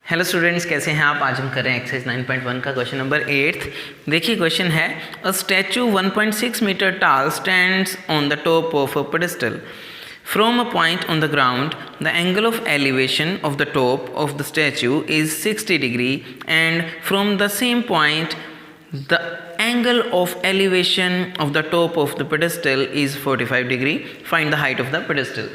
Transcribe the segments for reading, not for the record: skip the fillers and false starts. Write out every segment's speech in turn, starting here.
Hello students, कैसे हैं आप। आज हम कर रहे हैं एक्सरसाइज 9.1 का क्वेश्चन नंबर 8। देखिए क्वेश्चन है, अ स्टैचू 1.6 मीटर टाल stands on the top of a pedestal from a point on the ground. The angle of elevation of the top of the statue is 60 degree and from the same point the angle of elevation of the top of the pedestal is 45 degree. Find the height of the pedestal.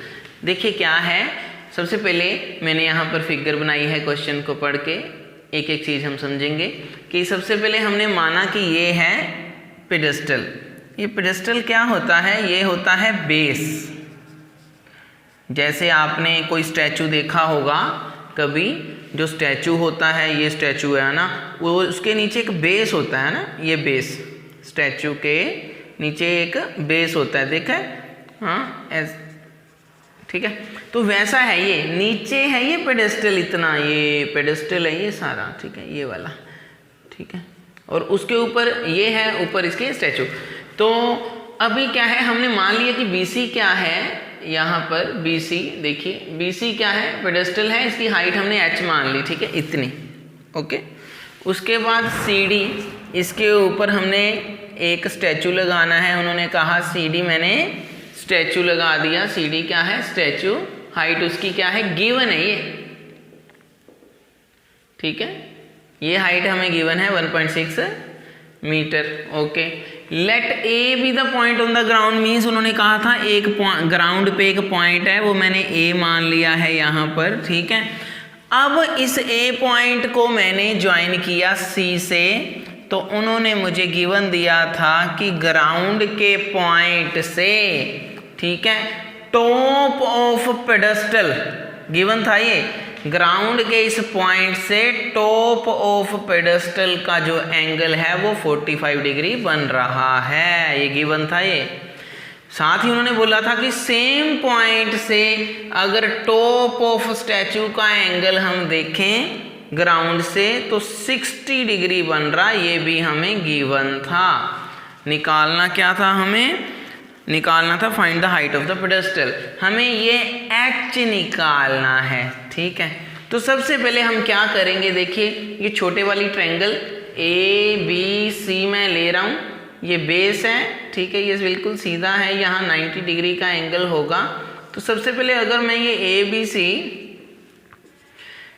देखिए क्या है, सबसे पहले मैंने यहाँ पर figure बनाई है। क्वेश्चन को पढ़ के एक एक चीज़ हम समझेंगे कि सबसे पहले हमने माना कि ये है पेडेस्टल। ये पेडेस्टल क्या होता है? ये होता है बेस। जैसे आपने कोई स्टैचू देखा होगा कभी, जो स्टैचू होता है, ये स्टैचू है ना, वो उसके नीचे एक बेस होता है ना, ये बेस, स्टैचू के नीचे एक बेस होता है, देखा है? हाँ, ठीक है। तो वैसा है, ये नीचे है ये पेडेस्टल, इतना ये पेडेस्टल है ये सारा, ठीक है, ये वाला, ठीक है। और उसके ऊपर ये है, ऊपर इसके स्टैचू। तो अभी क्या है, हमने मान लिया कि BC क्या है, यहाँ पर BC, देखिए BC क्या है, पेडेस्टल है, इसकी हाइट हमने h मान ली, ठीक है, इतनी, ओके। उसके बाद CD, इसके ऊपर हमने एक स्टैचू लगाना है। उन्होंने कहा CD, मैंने स्टैचू लगा दिया। CD क्या है, स्टैचू, हाइट उसकी क्या है, गिवन है ये, ठीक है, ये हाइट हमें गिवन है 1.6 metre, okay. Let A B the point on the ground, means उन्होंने कहा था एक ग्राउंड पे एक पॉइंट है, वो मैंने A मान लिया है यहाँ पर, ठीक है। अब इस A पॉइंट को मैंने ज्वाइन किया C से, तो उन्होंने मुझे गिवन दिया था कि ग्राउंड के पॉइंट से, ठीक है, टॉप ऑफ पेडेस्टल गिवन था, ये ग्राउंड के इस पॉइंट से टॉप ऑफ पेडेस्टल का जो एंगल है वो 45 डिग्री बन रहा है, ये गिवन था। ये साथ ही उन्होंने बोला था कि सेम पॉइंट से अगर टॉप ऑफ स्टैचू का एंगल हम देखें ग्राउंड से तो 60 डिग्री बन रहा, ये भी हमें गिवन था। निकालना क्या था, हमें निकालना था find the height of the pedestal. हमें ये h निकालना है, ठीक है। तो सबसे पहले हम क्या करेंगे, देखिए ये छोटे वाली ट्रायंगल ABC मैं ले रहा हूँ, ये बेस है, ठीक है, ये बिल्कुल सीधा है, यहाँ 90 डिग्री का एंगल होगा। तो सबसे पहले अगर मैं ये ABC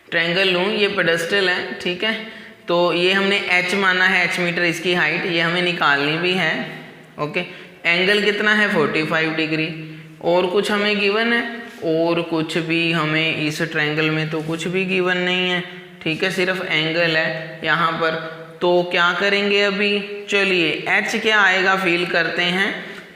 ट्रायंगल लूँ, ये पेडेस्टल है, ठीक है, तो ये हमने h माना है, h मीटर इसकी हाइट, ये हमें निकालनी भी है, ओके। एंगल कितना है, 45 डिग्री। और कुछ हमें गिवन है, और कुछ भी हमें इस ट्रायंगल में तो कुछ भी गिवन नहीं है, ठीक है, सिर्फ एंगल है यहाँ पर। तो क्या करेंगे अभी, चलिए h क्या आएगा फील करते हैं।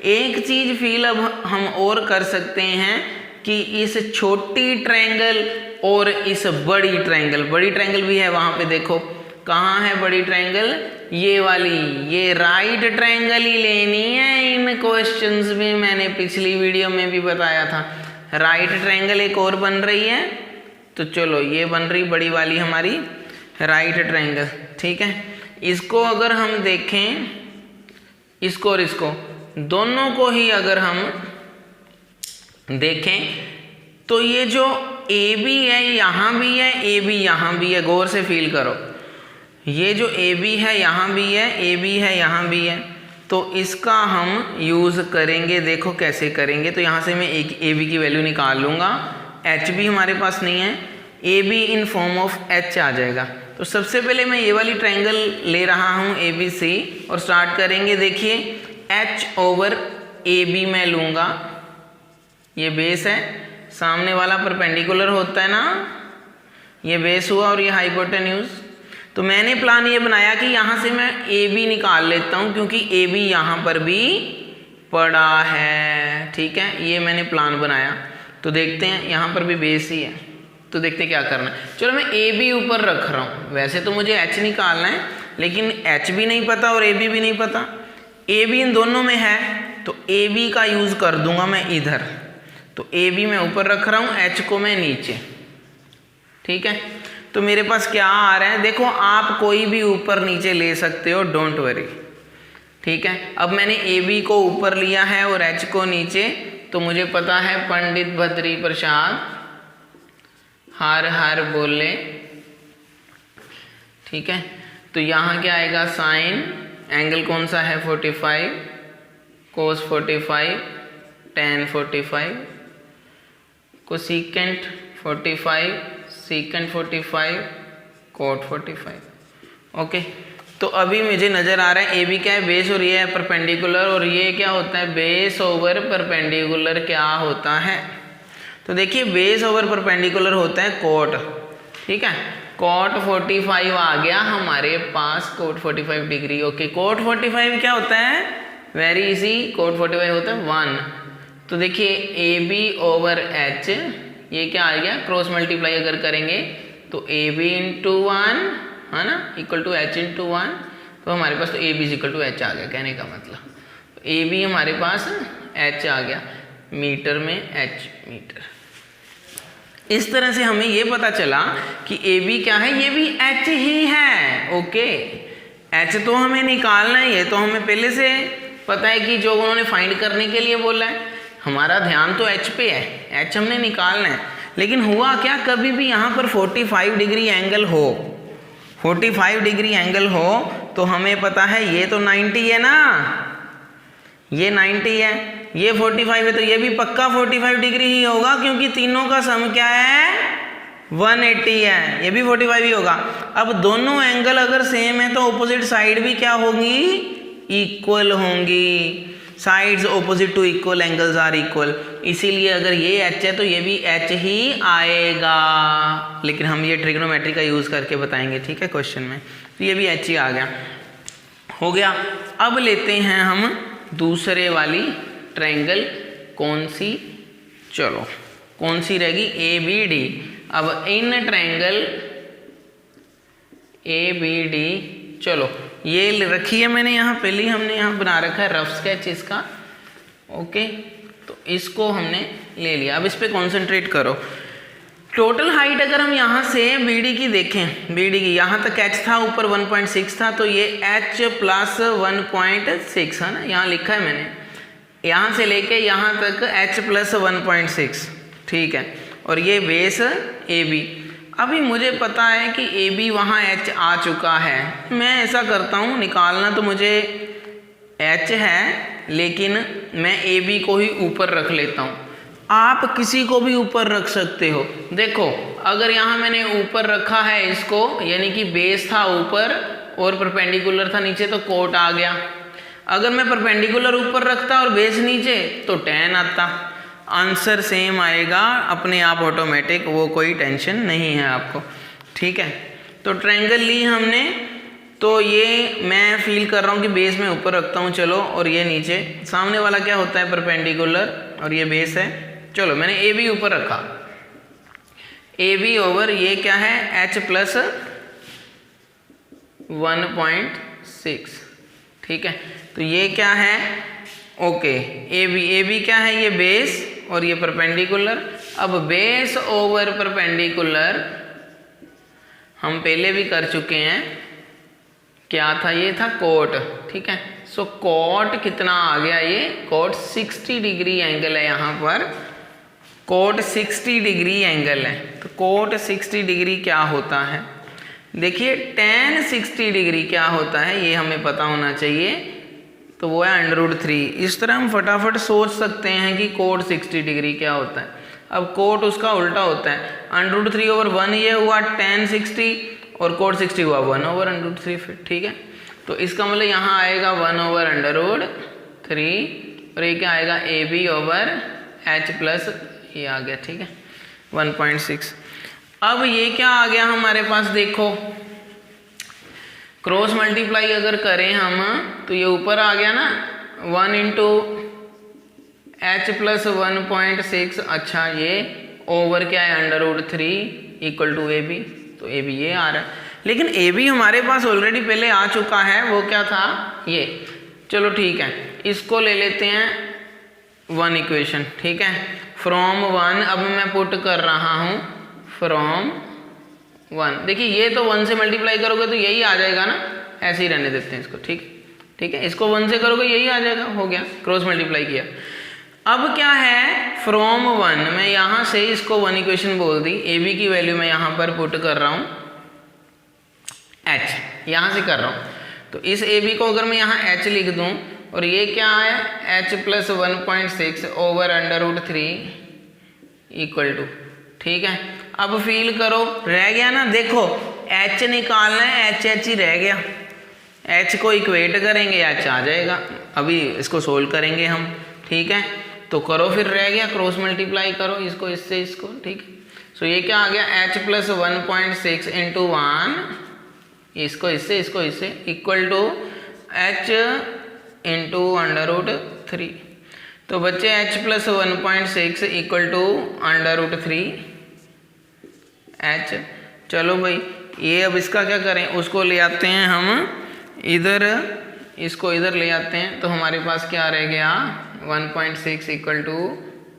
एक चीज़ फील अब हम और कर सकते हैं कि इस छोटी ट्रायंगल और इस बड़ी ट्रायंगल भी है वहाँ पे, देखो कहाँ है बड़ी ट्रायंगल, ये वाली, ये राइट ट्रायंगल ही लेनी है। इन क्वेश्चंस में मैंने पिछली वीडियो में भी बताया था, राइट ट्रायंगल एक और बन रही है, तो चलो ये बन रही बड़ी वाली हमारी राइट ट्रायंगल, ठीक है। इसको अगर हम देखें, इसको और इसको दोनों को ही अगर हम देखें तो ये जो AB है यहाँ भी है, AB यहाँ भी है, गौर से फील करो, ये जो AB है यहाँ भी है, AB है यहाँ भी है, तो इसका हम यूज़ करेंगे। देखो कैसे करेंगे, तो यहाँ से मैं एक AB की वैल्यू निकाल लूँगा, H भी हमारे पास नहीं है, AB in form of H आ जाएगा। तो सबसे पहले मैं ये वाली ट्रायंगल ले रहा हूँ ABC और स्टार्ट करेंगे। देखिए H ओवर AB मैं लूँगा, ये बेस है, सामने वाला परपेंडिकुलर होता है ना, ये बेस हुआ और ये हाइपोटेन्यूज। तो मैंने प्लान ये बनाया कि यहाँ से मैं AB निकाल लेता हूँ, क्योंकि AB यहाँ पर भी पड़ा है, ठीक है, ये मैंने प्लान बनाया। तो देखते हैं, यहाँ पर भी बेस ही है, तो देखते हैं क्या करना है। चलो मैं AB ऊपर रख रहा हूँ, वैसे तो मुझे H निकालना है, लेकिन H भी नहीं पता और AB भी नहीं पता, AB इन दोनों में है, तो AB का यूज़ कर दूंगा मैं इधर। तो AB मैं ऊपर रख रहा हूँ, H को मैं नीचे, ठीक है। तो मेरे पास क्या आ रहा है, देखो आप कोई भी ऊपर नीचे ले सकते हो, डोंट वरी, ठीक है। अब मैंने AB को ऊपर लिया है और H को नीचे, तो मुझे पता है पंडित बद्री प्रसाद हर हर बोले ठीक है। तो यहाँ क्या आएगा, साइन एंगल कौन सा है 45, cos 45, tan 45, cosecant 45, secant 45, cot 45। Okay, तो अभी मुझे नज़र आ रहा है ए बी क्या है, बेस, और ये है परपेंडिकुलर, और ये क्या होता है, बेस ओवर परपेंडिकुलर क्या होता है। तो देखिए बेस ओवर परपेंडिकुलर होता है कोट, ठीक है। कोट 45 आ गया हमारे पास, कोट 45 डिग्री। ओके, कोट 45 क्या होता है, वेरी इजी, कोट 45 होता है 1। तो देखिए ए बी ओवर एच, ये क्या आ गया, क्रॉस मल्टीप्लाई अगर करेंगे तो ए बी इंटू 1 है ना, इक्वल टू एच इंटू 1। तो हमारे पास तो A B equal to H आ गया, कहने का मतलब तो ए बी हमारे पास एच आ गया, मीटर में एच मीटर। इस तरह से हमें ये पता चला कि ए बी क्या है, ये भी एच ही है। ओके, एच तो हमें निकालना है, ये तो हमें पहले से पता है कि जो उन्होंने फाइंड करने के लिए बोला है, हमारा ध्यान तो एच पे है, एच हमने निकालना है। लेकिन हुआ क्या, कभी भी यहाँ पर 45 डिग्री एंगल हो, 45 डिग्री एंगल हो तो हमें पता है ये तो 90 है ना, ये 90 है, ये 45 है, तो ये भी पक्का 45 डिग्री ही होगा, क्योंकि तीनों का सम क्या है 180 है, ये भी 45 ही होगा। अब दोनों एंगल अगर सेम है तो ऑपोजिट साइड भी क्या होंगी, इक्वल होंगी। Sides opposite to equal angles are equal, इसीलिए अगर ये एच है तो ये भी एच ही आएगा। लेकिन हम ये ट्रिग्नोमेट्री का यूज़ करके बताएंगे, ठीक है, क्वेश्चन में। तो ये भी एच ही आ गया, हो गया। अब लेते हैं हम दूसरे वाली ट्रायंगल, कौन सी, चलो कौन सी रहेगी, ए बी डी। अब इन ट्रायंगल ए बी डी, चलो ये रखी है मैंने यहाँ, पहले ही हमने यहाँ बना रखा है रफ स्केच इसका। ओके, तो इसको हमने ले लिया, अब इस पे कॉन्सेंट्रेट करो। टोटल हाइट अगर हम यहाँ से BD की देखें, BD की यहाँ तक h था, ऊपर 1.6 था, तो ये h प्लस 1.6 है ना, यहाँ लिखा है मैंने, यहाँ से लेके यहाँ तक h प्लस 1.6, ठीक है। और ये बेस AB। अभी मुझे पता है कि AB वहाँ h आ चुका है, मैं ऐसा करता हूँ, निकालना तो मुझे h है, लेकिन मैं AB को ही ऊपर रख लेता हूँ। आप किसी को भी ऊपर रख सकते हो। देखो अगर यहाँ मैंने ऊपर रखा है इसको, यानी कि बेस था ऊपर और परपेंडिकुलर था नीचे, तो कोट आ गया। अगर मैं परपेंडिकुलर ऊपर रखता और बेस नीचे तो tan आता। आंसर सेम आएगा अपने आप ऑटोमेटिक, वो कोई टेंशन नहीं है आपको, ठीक है। तो ट्रायंगल ली हमने, तो ये मैं फील कर रहा हूँ कि बेस में ऊपर रखता हूँ, चलो, और ये नीचे, सामने वाला क्या होता है परपेंडिकुलर, और ये बेस है। चलो मैंने ए बी ऊपर रखा, ए बी ओवर ये क्या है h प्लस 1.6, ठीक है। तो ये क्या है, ओके, ए बी क्या है, ये बेस और ये परपेंडिकुलर। अब बेस ओवर परपेंडिकुलर हम पहले भी कर चुके हैं, क्या था, ये था कोट, ठीक है। सो कोट कितना आ गया, ये कोट 60 डिग्री एंगल है, यहाँ पर कोट 60 डिग्री एंगल है। तो कोट 60 डिग्री क्या होता है, देखिए tan 60 डिग्री क्या होता है, ये हमें पता होना चाहिए। तो वो है √3। इस तरह हम फटाफट सोच सकते हैं कि कोट 60 डिग्री क्या होता है। अब कोट उसका उल्टा होता है, √3 ओवर 1 ये हुआ tan 60, और कोट 60 हुआ 1 ओवर √3 फिर, ठीक है। तो इसका मतलब यहाँ आएगा 1 ओवर √3, और ये क्या आएगा A B over h plus ये आ गया, ठीक है, 1.6। अब ये क्या आ गया हमारे पास, देखो क्रॉस मल्टीप्लाई अगर करें हम तो ये ऊपर आ गया ना 1 इंटू h प्लस 1.6, अच्छा ये ओवर क्या है √3 इक्वल टू ए बी, तो ए बी ये आ रहा है। लेकिन ए बी हमारे पास ऑलरेडी पहले आ चुका है, वो क्या था ये, चलो ठीक है, इसको ले लेते हैं 1 इक्वेशन, ठीक है। फ्रॉम 1 अब मैं पुट कर रहा हूँ फ्रॉम 1, देखिए ये तो 1 से मल्टीप्लाई करोगे तो यही आ जाएगा ना, ऐसे ही रहने देते हैं इसको, ठीक है। इसको 1 से करोगे यही आ जाएगा, हो गया, क्रॉस मल्टीप्लाई किया। अब क्या है फ्रॉम 1, मैं यहाँ से इसको 1 इक्वेशन बोल दी, ए बी की वैल्यू मैं यहाँ पर पुट कर रहा हूँ, एच यहाँ से कर रहा हूँ। तो इस ए बी को अगर मैं यहाँ एच लिख दूँ और ये क्या है H plus 1.6 over under root 3 equal to, ठीक है। अब फील करो, रह गया ना, देखो एच निकालना है, एच एच ही रह गया, एच को इक्वेट करेंगे एच आ जाएगा। अभी इसको सोल्व करेंगे हम, ठीक है। तो करो फिर, रह गया क्रॉस मल्टीप्लाई करो इसको इससे इसको, ठीक है। सो ये क्या आ गया एच प्लस 1.6 इंटू 1 इसको इससे equal to H into under root 3। तो बच्चे H plus 1.6 equal to under root 3 H. चलो भाई ये अब इसका क्या करें, उसको ले आते हैं हम इधर, इसको इधर ले आते हैं। तो हमारे पास क्या रह गया 1.6 equal to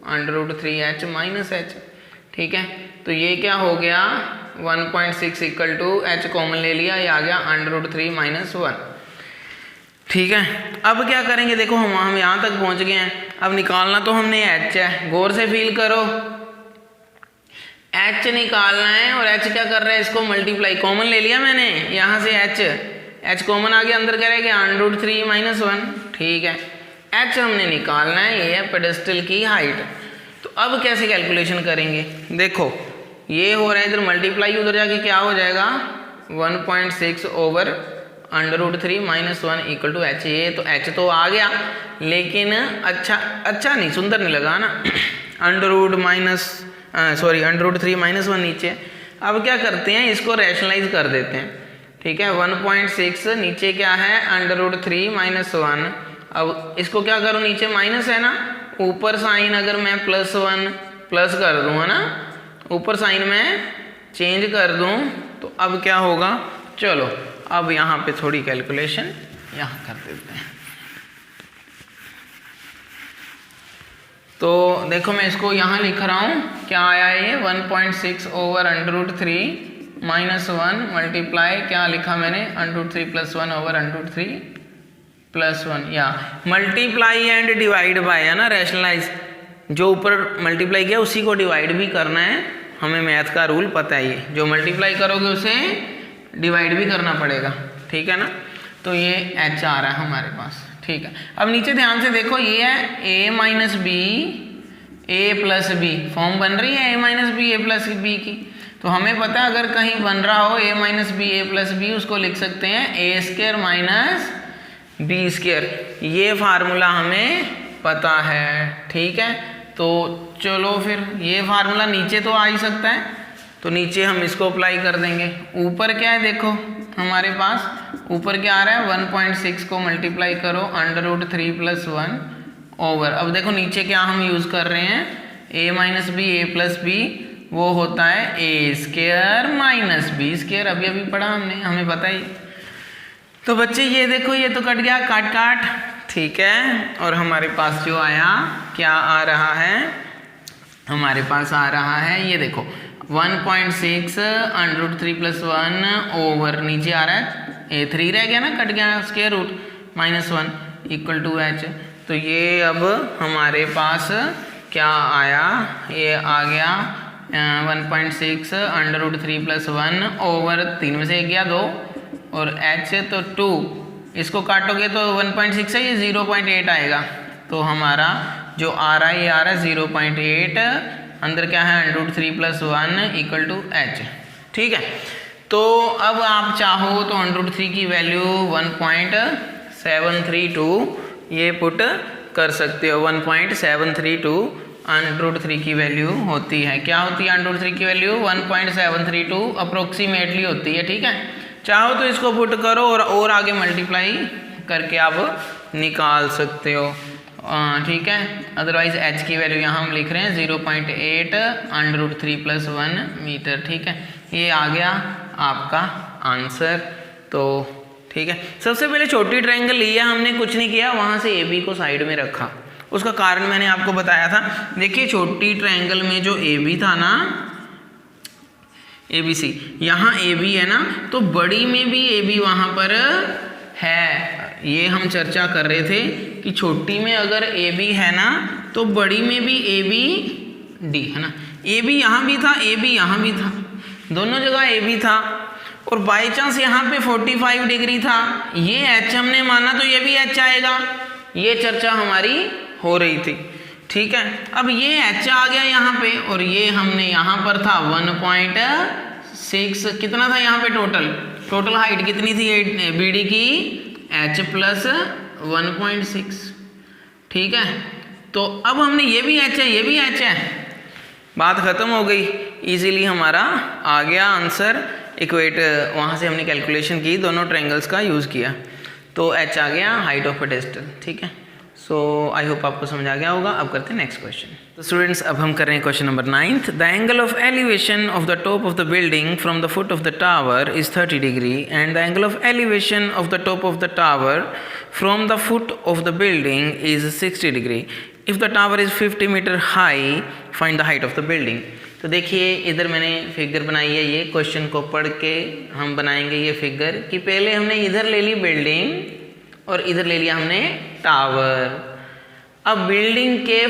under root 3 H minus H, ठीक है। तो ये क्या हो गया 1.6 इक्वल टू एच कॉमन ले लिया, ये आ गया अंडर रूट 3 माइनस 1, ठीक है। अब क्या करेंगे, देखो हम यहाँ तक पहुँच गए हैं। अब निकालना तो हमने एच है, गौर से फील करो, एच निकालना है और एच क्या कर रहा है, इसको मल्टीप्लाई, कॉमन ले लिया मैंने यहाँ से एच कॉमन आ गया, अंदर क्या रह गया अंडर रूट 3 माइनस 1, ठीक है। एच हमने निकालना है, ये है पेडेस्टल की हाइट। तो अब कैसे कैलकुलेशन करेंगे, देखो ये हो रहा है इधर मल्टीप्लाई, उधर जाके क्या हो जाएगा 1.6 over under root 3 minus 1 equal to H. ये तो एच तो आ गया, लेकिन अच्छा नहीं, सुंदर नहीं लगा ना, अंडर रूट 3 माइनस 1 नीचे। अब क्या करते हैं, इसको रैशनलाइज कर देते हैं, ठीक है। 1.6 नीचे क्या है अंडर रूट 3 माइनस 1। अब इसको क्या करूँ, नीचे माइनस है ना, ऊपर साइन अगर मैं +1 प्लस कर दूँ, है ना, ऊपर साइन में चेंज कर दूँ, तो अब क्या होगा, चलो अब यहाँ पे थोड़ी कैलकुलेशन यहाँ कर देते हैं। तो देखो मैं इसको यहाँ लिख रहा हूँ, क्या आया ये 1.6 over under root 3 minus 1 multiply, क्या लिखा मैंने under root 3 plus 1 over under root 3 plus 1, या मल्टीप्लाई एंड डिवाइड बाय, है ना, रैशनलाइज, जो ऊपर मल्टीप्लाई किया उसी को डिवाइड भी करना है, हमें मैथ का रूल पता है, ये जो मल्टीप्लाई करोगे उसे डिवाइड भी करना पड़ेगा, ठीक है ना। तो ये एच आ रहा है हमारे पास, ठीक है। अब नीचे ध्यान से देखो, ये है ए माइनस बी ए प्लस बी, फॉर्म बन रही है ए माइनस बी ए प्लस बी की। तो हमें पता है अगर कहीं बन रहा हो ए माइनस बी ए प्लस बी, उसको लिख सकते हैं ए स्क्वायर माइनस बी स्क्वायर, ये फार्मूला हमें पता है, ठीक है। तो चलो फिर ये फार्मूला नीचे तो आ ही सकता है, तो नीचे हम इसको अप्लाई कर देंगे। ऊपर क्या है, देखो हमारे पास ऊपर क्या आ रहा है 1.6 को मल्टीप्लाई करो अंडर रूट 3 प्लस 1 ओवर, अब देखो नीचे क्या हम यूज़ कर रहे हैं, ए माइनस बी ए प्लस बी, वो होता है ए स्क्वायर माइनस बी स्क्वायर, अभी पढ़ा हमने, हमें पता ही। तो बच्चे ये देखो, ये तो कट गया, काट, ठीक है। और हमारे पास जो आया, क्या आ रहा है, हमारे पास आ रहा है, ये देखो 1.6 अंडर रूट 3 प्लस 1 ओवर, नीचे आ रहा है A3 रह गया ना, कट गया square root minus 1 equal to H. तो ये अब हमारे पास क्या आया, ये आ गया 1.6 अंडर रूट 3 प्लस 1 ओवर 3 में से 1 गया 2 और h तो 2, इसको काटोगे तो 1.6 है, ये 0.8 आएगा। तो हमारा जो आ रहा है, ये आ रहा है 0.8, अंदर क्या है under root 3 plus 1 equal to H, ठीक है। तो अब आप चाहो तो अंडर रूट 3 की वैल्यू 1.732 ये पुट कर सकते हो, 1.732 अंडर रूट 3 की वैल्यू होती है। क्या होती है अंडर रूट 3 की वैल्यू 1.732 अप्रोक्सीमेटली होती है, ठीक है। चाहो तो इसको पुट करो और आगे मल्टीप्लाई करके आप निकाल सकते हो, ठीक है। अदरवाइज h की वैल्यू यहाँ हम लिख रहे हैं 0.8 अंडर रूट 3 प्लस 1 मीटर, ठीक है। ये आ गया आपका आंसर। तो ठीक है, सबसे पहले छोटी ट्रायंगल लिया हमने, कुछ नहीं किया, वहाँ से ए बी को साइड में रखा, उसका कारण मैंने आपको बताया था। देखिए छोटी ट्रायंगल में जो ए बी था ना, ए बी सी, यहाँ ए बी है ना, तो बड़ी में भी ए बी वहाँ पर है। ये हम चर्चा कर रहे थे कि छोटी में अगर ए बी है ना, तो बड़ी में भी ए बी डी है ना। ए बी यहाँ भी था, ए बी यहाँ भी था, दोनों जगह ए बी था। और बाई चांस यहाँ पे 45 डिग्री था, ये एच हमने माना तो ये भी एच आएगा। ये चर्चा हमारी हो रही थी, ठीक है। अब ये एच आ गया यहाँ पे, और ये हमने यहाँ पर था 1.6, कितना था यहाँ पे टोटल हाइट कितनी थी बी डी की, एच प्लस 1.6, ठीक है। तो अब हमने ये भी एच है, ये भी एच है, बात खत्म हो गई, इजीली हमारा आ गया आंसर। इक्वेट वहाँ से हमने कैलकुलेशन की, दोनों ट्रायंगल्स का यूज़ किया, तो एच आ गया हाइट ऑफ पेडेस्टल, ठीक है। सो आई होप आपको समझ आ गया होगा। अब करते हैं नेक्स्ट क्वेश्चन। तो स्टूडेंट्स अब हम कर रहे हैं question number 9th। The angle of elevation of the top of the building from the foot of the tower is 30 degree and the angle of elevation of the top of the tower from the foot of the building is 60 degree. If the tower is 50 metre high find the height of the building. तो देखिए इधर मैंने figure बनाई है, ये question को पढ़ के हम बनाएंगे ये फिगर कि पहले हमने इधर ले ली बिल्डिंग और इधर ले लिया हमने टावर। अब बिल्डिंग के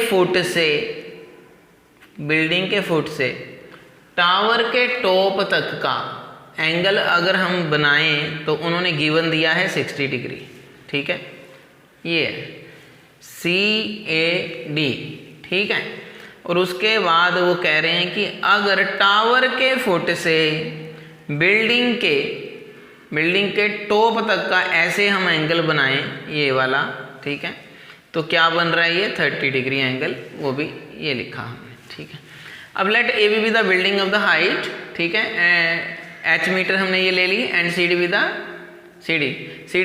फुट से टावर के टॉप तक का एंगल अगर हम बनाएं तो उन्होंने गिवन दिया है 60 डिग्री, ठीक है, ये CAD, ठीक है। और उसके बाद वो कह रहे हैं कि अगर टावर के फुट से बिल्डिंग के टॉप तक का ऐसे हम एंगल बनाएं, ये वाला, ठीक है, तो क्या बन रहा है ये 30 डिग्री एंगल, वो भी ये लिखा हमने, ठीक है। अब let A B the building of the height, ठीक है, एच मीटर हमने ये ले ली, and C D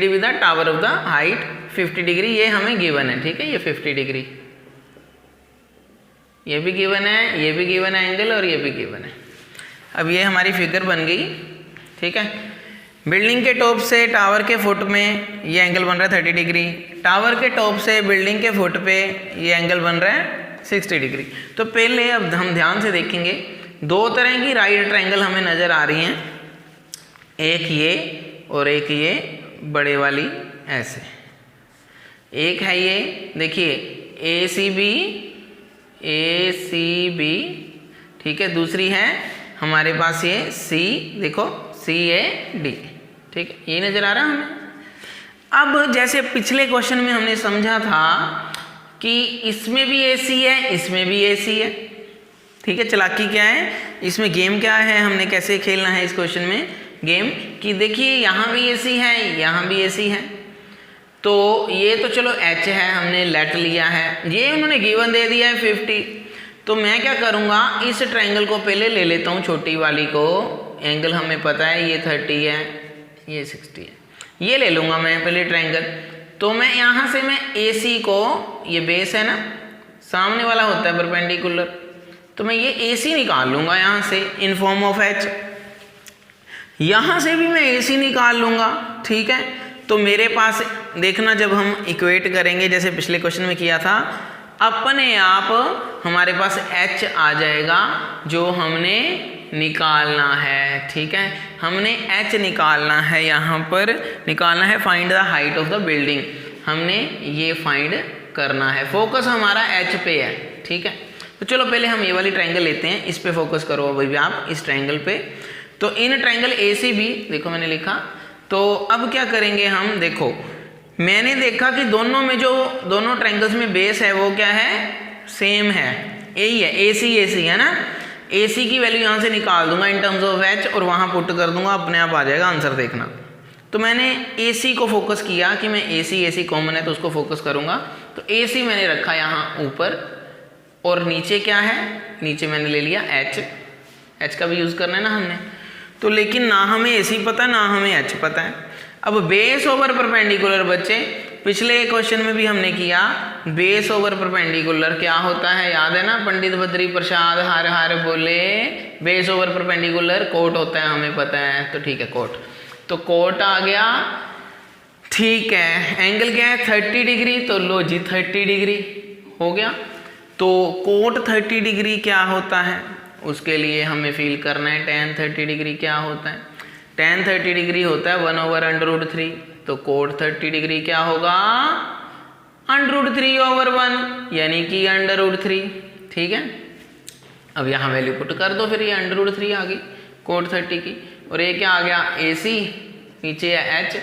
with the tower of the height 50 degree, ये हमें गिवन है, ठीक है, ये 50 डिग्री, ये भी गिवन है, ये भी गिवन है एंगल, और ये भी गिवन है। अब ये हमारी फिगर बन गई, ठीक है। बिल्डिंग के टॉप से टावर के फुट में ये एंगल बन रहा है 30 डिग्री, टावर के टॉप से बिल्डिंग के फुट पे ये एंगल बन रहा है 60 डिग्री। तो पहले अब हम ध्यान से देखेंगे, दो तरह की राइट ट्रायंगल हमें नज़र आ रही हैं, एक ये और एक ये बड़े वाली ऐसे। एक है ये देखिए ACB, ठीक है, दूसरी है हमारे पास ये C, देखो CAD, ठीक है, ये नज़र आ रहा है हमें। अब जैसे पिछले क्वेश्चन में हमने समझा था कि इसमें भी AC है, इसमें भी AC है, ठीक है। चालाकी क्या है इसमें, गेम क्या है, हमने कैसे खेलना है इस क्वेश्चन में गेम, कि देखिए यहाँ भी AC है, यहाँ भी AC है, तो ये तो चलो H है, हमने लेट लिया है, ये उन्होंने गिवन दे दिया है 50। तो मैं क्या करूँगा, इस ट्रायंगल को पहले ले लेता हूँ, छोटी वाली को, एंगल हमें पता है ये 30 है, ये 60 है, ये ले लूँगा मैं पहले ट्रायंगल। तो मैं यहाँ से मैं AC को, ये बेस है ना, सामने वाला होता है परपेंडिकुलर, तो मैं ये AC निकाल लूँगा यहाँ से इन फॉर्म ऑफ H, यहाँ से भी मैं AC निकाल लूँगा, ठीक है। तो मेरे पास देखना, जब हम इक्वेट करेंगे जैसे पिछले क्वेश्चन में किया था, अपने आप हमारे पास H आ जाएगा जो हमने निकालना है, ठीक है। हमने H निकालना है, यहाँ पर निकालना है find the height of the building, हमने ये फाइंड करना है, फोकस हमारा H पे है, ठीक है। तो चलो पहले हम ये वाली ट्रायंगल लेते हैं, इस पे फोकस करो अभी भी आप, इस ट्रायंगल पे। तो इन ट्रायंगल ACB देखो मैंने लिखा, तो अब क्या करेंगे हम, देखो मैंने देखा कि दोनों में जो दोनों ट्रायंगल्स में बेस है वो क्या है, सेम है, यही है, AC है ना। AC की वैल्यू यहाँ से निकाल दूंगा इन टर्म्स ऑफ H और वहाँ पुट कर दूंगा, अपने आप आ जाएगा आंसर, देखना। तो मैंने AC को फोकस किया कि मैं AC कॉमन है तो उसको फोकस करूँगा, तो AC मैंने रखा यहाँ ऊपर, और नीचे क्या है, नीचे मैंने ले लिया H का भी यूज़ करना है ना हमने। तो लेकिन ना हमें AC पता है ना हमें H पता है। अब बेस ओवर परपेंडिकुलर बच्चे, पिछले क्वेश्चन में भी हमने किया, बेस ओवर परपेंडिकुलर क्या होता है, याद है ना, पंडित बद्री प्रसाद हर हर बोले, बेस ओवर परपेंडिकुलर कोट होता है, हमें पता है, तो ठीक है कोट, तो कोट आ गया, ठीक है। एंगल क्या है 30 डिग्री, तो लो जी 30 डिग्री हो गया। तो कोट 30 डिग्री क्या होता है, उसके लिए हमें फील करना है tan 30 डिग्री क्या होता है। tan 30 डिग्री होता है 1/√3, तो कोट 30 डिग्री क्या होगा, √3/1, यानी कि √3, ठीक है। अब यहाँ वैल्यू पुट कर दो, फिर ये √3 आ गई कोट 30 की, और ये क्या आ गया AC, नीचे है H,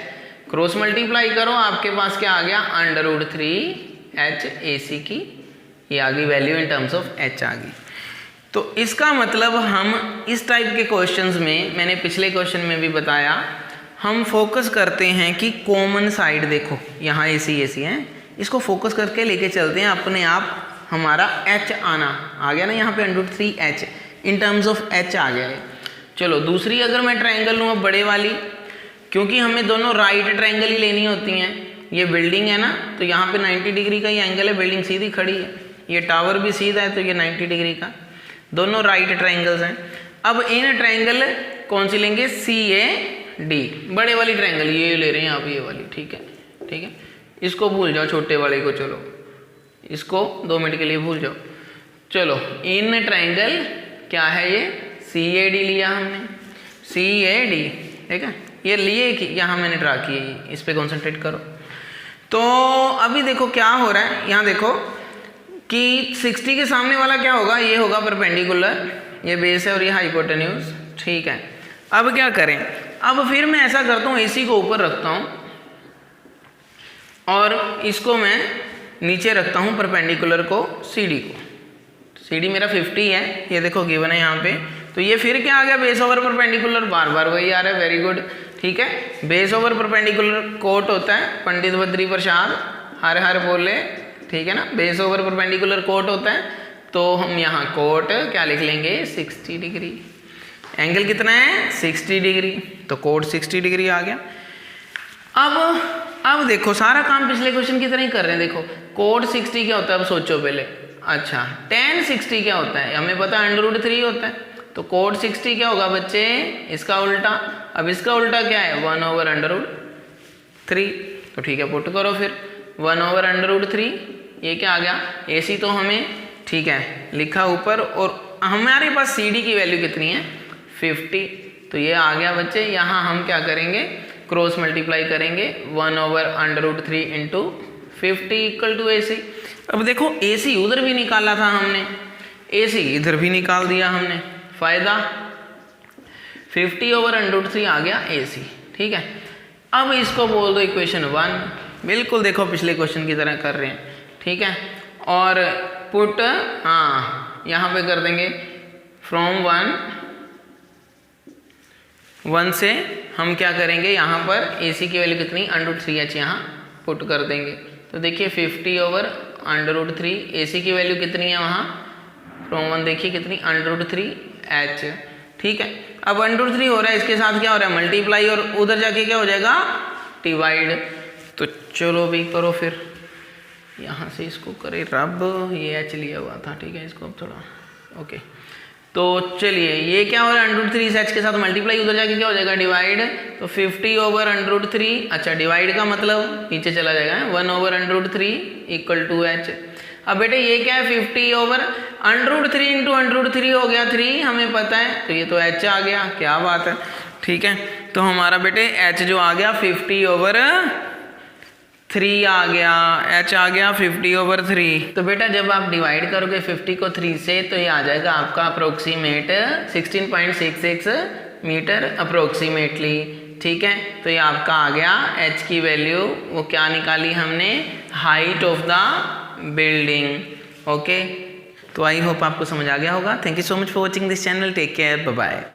क्रॉस मल्टीप्लाई करो आपके पास क्या आ गया √3 H AC की, ये आ गई value in terms of H आ गई। तो इसका मतलब हम इस टाइप के क्वेश्चंस में, मैंने पिछले क्वेश्चन में भी बताया, हम फोकस करते हैं कि कॉमन साइड देखो यहाँ AC है, इसको फोकस करके लेके चलते हैं, अपने आप हमारा H आना आ गया ना यहाँ पे √3 H in terms of H आ गया है। चलो दूसरी अगर मैं ट्रायंगल लूँ अब बड़े वाली, क्योंकि हमें दोनों राइट ट्रायंगल ही लेनी होती हैं। ये बिल्डिंग है ना, तो यहाँ पे 90 डिग्री का ये एंगल है, बिल्डिंग सीधी खड़ी है, ये टावर भी सीधा है, तो ये 90 डिग्री का, दोनों राइट ट्रायंगल्स हैं। अब इन ट्रायंगल कौन सी लेंगे CAD, बड़े वाली ट्रायंगल ये ले रहे हैं आप, ये वाली, ठीक है, इसको भूल जाओ, छोटे वाले को, चलो इसको 2 मिनट के लिए भूल जाओ। चलो इन ट्रायंगल क्या है ये CAD लिया हमने, CAD, ठीक है, ये लिए कि यहाँ मैंने ड्रा किए, इस पे कॉन्सेंट्रेट करो। तो अभी देखो क्या हो रहा है, यहाँ देखो कि 60 के सामने वाला क्या होगा, ये होगा परपेंडिकुलर, ये बेस है और ये हाइपोटेन्यूज, ठीक है। अब क्या करें, अब फिर मैं ऐसा करता हूँ AC को ऊपर रखता हूँ और इसको मैं नीचे रखता हूँ परपेंडिकुलर को CD को। CD मेरा 50 है, ये देखो गिवन है यहाँ पे, तो ये फिर क्या आ गया बेस ओवर परपेंडिकुलर, बार बार वही आ रहा है, वेरी गुड, ठीक है। बेस ओवर परपेंडिकुलर कोट होता है, पंडित बद्री प्रसाद हर हर बोले, ठीक है ना, बेस ओवर परपेंडिकुलर कोट होता है, तो हम यहाँ कोट क्या लिख लेंगे 60 डिग्री, एंगल कितना है 60 डिग्री, तो कोट 60 डिग्री आ गया। अब देखो सारा काम पिछले क्वेश्चन की तरह ही कर रहे हैं, देखो कोट 60 क्या होता है, अब सोचो पहले, अच्छा tan 60 क्या होता है, हमें पता है √3 होता है, तो कोट 60 क्या होगा बच्चे, इसका उल्टा, अब इसका उल्टा क्या है 1/√3, तो ठीक है पुट करो फिर 1/√3, ये क्या आ गया AC तो हमें, ठीक है, लिखा ऊपर, और हमारे पास CD की वैल्यू कितनी है 50, तो ये आ गया बच्चे, यहाँ हम क्या करेंगे क्रॉस मल्टीप्लाई करेंगे 1/√3 इंटू 50 इक्वल टू AC। अब देखो AC उधर भी निकाला था हमने, AC इधर भी निकाल दिया हमने, फायदा 50/√3 आ गया AC, ठीक है। अब इसको बोल दो इक्वेशन 1, बिल्कुल देखो पिछले क्वेश्चन की तरह कर रहे हैं, ठीक है, और पुट, हाँ यहाँ पे कर देंगे फ्रॉम 1 से हम क्या करेंगे, यहाँ पर AC की वैल्यू कितनी √3H यहाँ पुट कर देंगे, तो देखिए 50/√3, AC की वैल्यू कितनी है वहाँ फ्रॉम 1, देखिए कितनी √3H, ठीक है। अब √3 हो रहा है, इसके साथ क्या हो रहा है मल्टीप्लाई, और उधर जाके क्या हो जाएगा डिवाइड, तो चलो भी करो फिर, यहाँ से इसको करे रब, ये H लिया हुआ था, ठीक है, इसको अब थोड़ा ओके, तो चलिए ये क्या हो रहा है √3 से H के साथ मल्टीप्लाई, उधर जाके क्या हो जाएगा डिवाइड, तो 50/√3, अच्छा डिवाइड का मतलब नीचे चला जाएगा 1/√3 इक्वल टू H। अब बेटे ये क्या है 50/√3 इंटू √3 हो गया 3, हमें पता है, तो ये तो H आ गया, क्या बात है, ठीक है। तो हमारा बेटे H जो आ गया 50/3 आ गया, H आ गया 50/3। तो बेटा जब आप डिवाइड करोगे 50 को 3 से, तो ये आ जाएगा आपका अप्रोक्सीमेट 16.66 मीटर अप्रोक्सीमेटली, ठीक है। तो ये आपका आ गया H की वैल्यू, वो क्या निकाली हमने, height of the building, okay. तो आई होप आपको समझ आ गया होगा। Thank you so much for watching this channel, take care, bye bye.